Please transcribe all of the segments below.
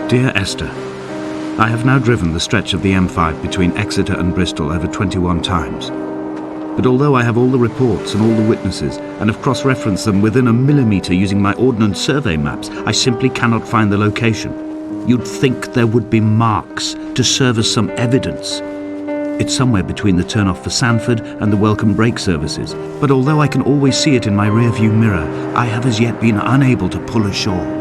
Dear Esther, I have now driven the stretch of the M5 between Exeter and Bristol over 21 times. But although I have all the reports and all the witnesses, and have cross-referenced them within a millimetre using my ordnance survey maps, I simply cannot find the location. You'd think there would be marks to serve as some evidence. It's somewhere between the turn-off for Sanford and the welcome brake services, but although I can always see it in my rear-view mirror, I have as yet been unable to pull ashore.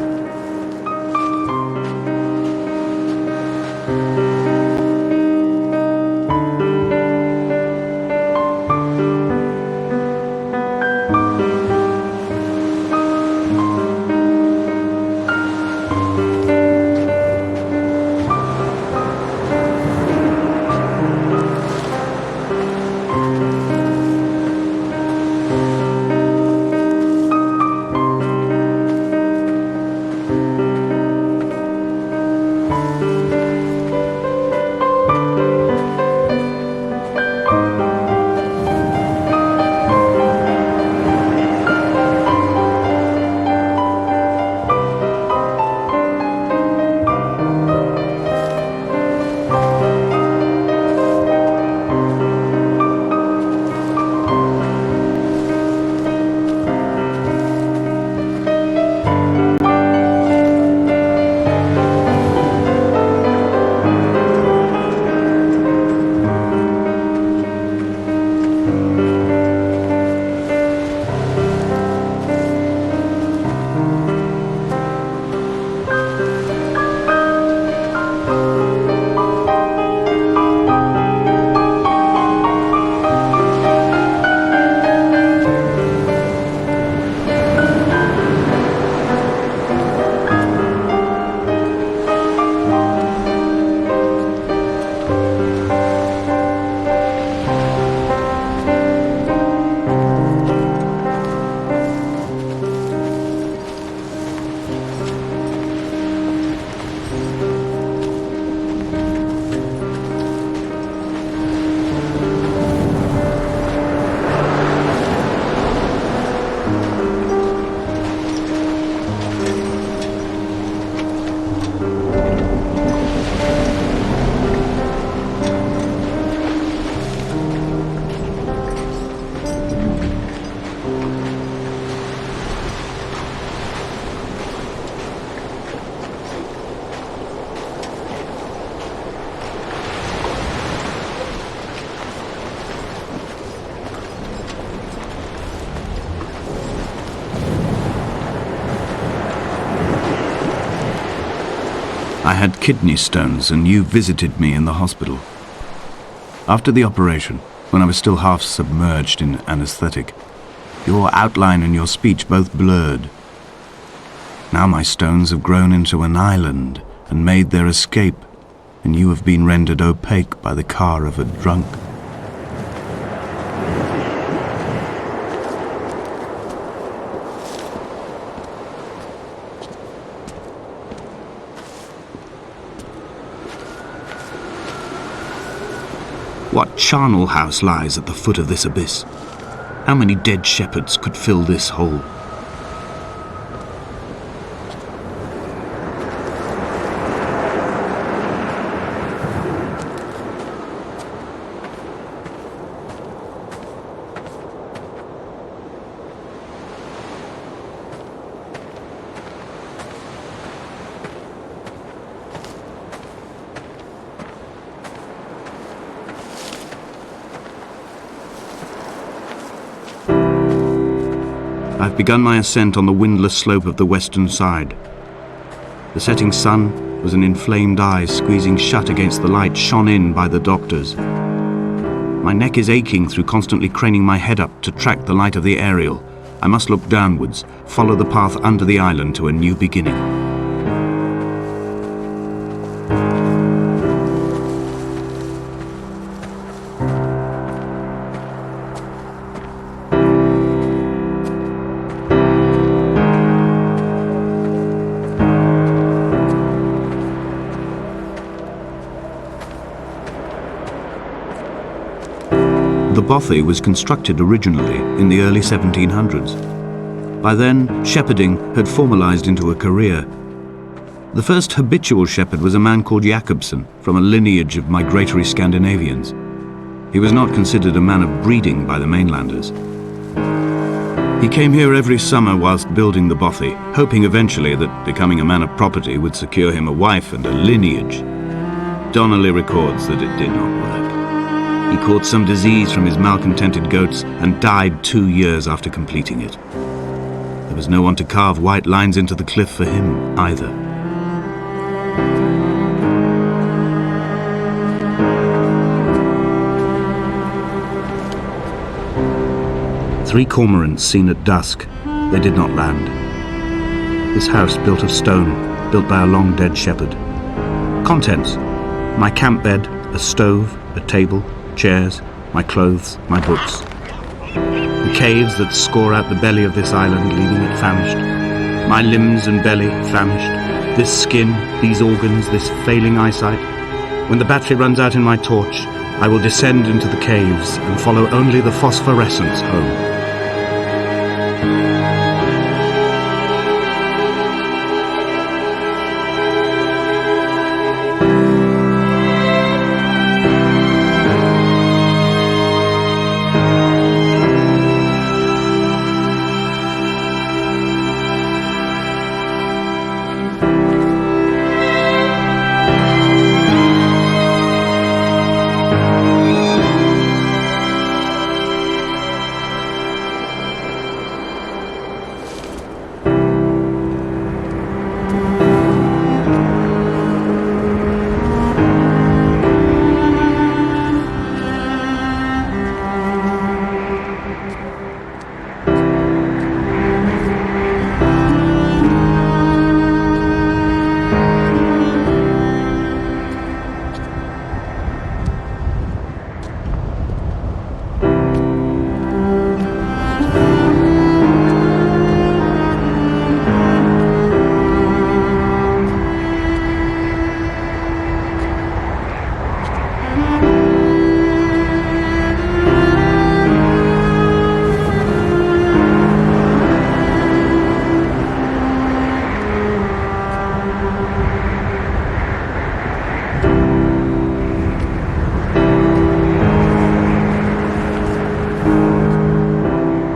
I had kidney stones and you visited me in the hospital. After the operation, when I was still half submerged in anesthetic, your outline and your speech both blurred. Now my stones have grown into an island and made their escape, and you have been rendered opaque by the car of a drunk. What charnel house lies at the foot of this abyss? How many dead shepherds could fill this hole? I've begun my ascent on the windless slope of the western side. The setting sun was an inflamed eye squeezing shut against the light shone in by the doctors. My neck is aching through constantly craning my head up to track the light of the aerial. I must look downwards, follow the path under the island to a new beginning. The bothy was constructed originally in the early 1700s. By then, shepherding had formalized into a career, The first habitual shepherd was a man called Jakobsen, from a lineage of migratory Scandinavians. He was not considered a man of breeding by the mainlanders. He came here every summer whilst building the bothy, hoping eventually that becoming a man of property would secure him a wife and a lineage. Donnelly records that it did not work. He caught some disease from his malcontented goats and died 2 years after completing it. There was no one to carve white lines into the cliff for him either. Three cormorants seen at dusk. They did not land. This house built of stone, built by a long-dead shepherd. Contents: my camp bed, a stove, a table, chairs, my clothes, my books. The caves that score out the belly of this island, leaving it famished. My limbs and belly famished. This skin, these organs, this failing eyesight. When the battery runs out in my torch, I will descend into the caves and follow only the phosphorescence home.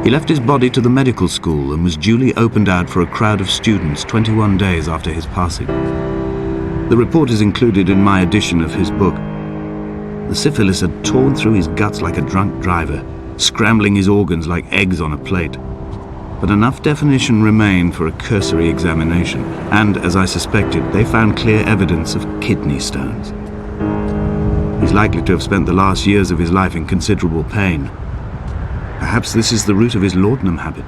He left his body to the medical school and was duly opened out for a crowd of students 21 days after his passing. The report is included in my edition of his book. The syphilis had torn through his guts like a drunk driver, scrambling his organs like eggs on a plate. But enough definition remained for a cursory examination, and, as I suspected, they found clear evidence of kidney stones. He's likely to have spent the last years of his life in considerable pain. Perhaps this is the root of his laudanum habit.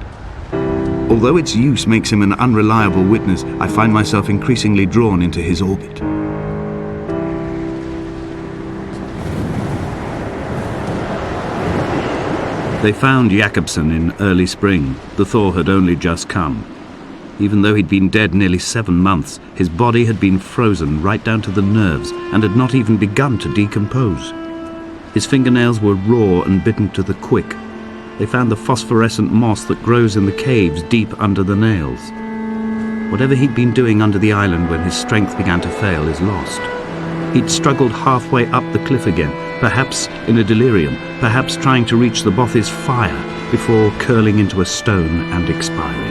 Although its use makes him an unreliable witness, I find myself increasingly drawn into his orbit. They found Jakobsen in early spring. The thaw had only just come. Even though he'd been dead nearly 7 months, his body had been frozen right down to the nerves and had not even begun to decompose. His fingernails were raw and bitten to the quick. They found the phosphorescent moss that grows in the caves deep under the nails. Whatever he'd been doing under the island when his strength began to fail is lost. He'd struggled halfway up the cliff again, perhaps in a delirium, perhaps trying to reach the bothy's fire before curling into a stone and expiring.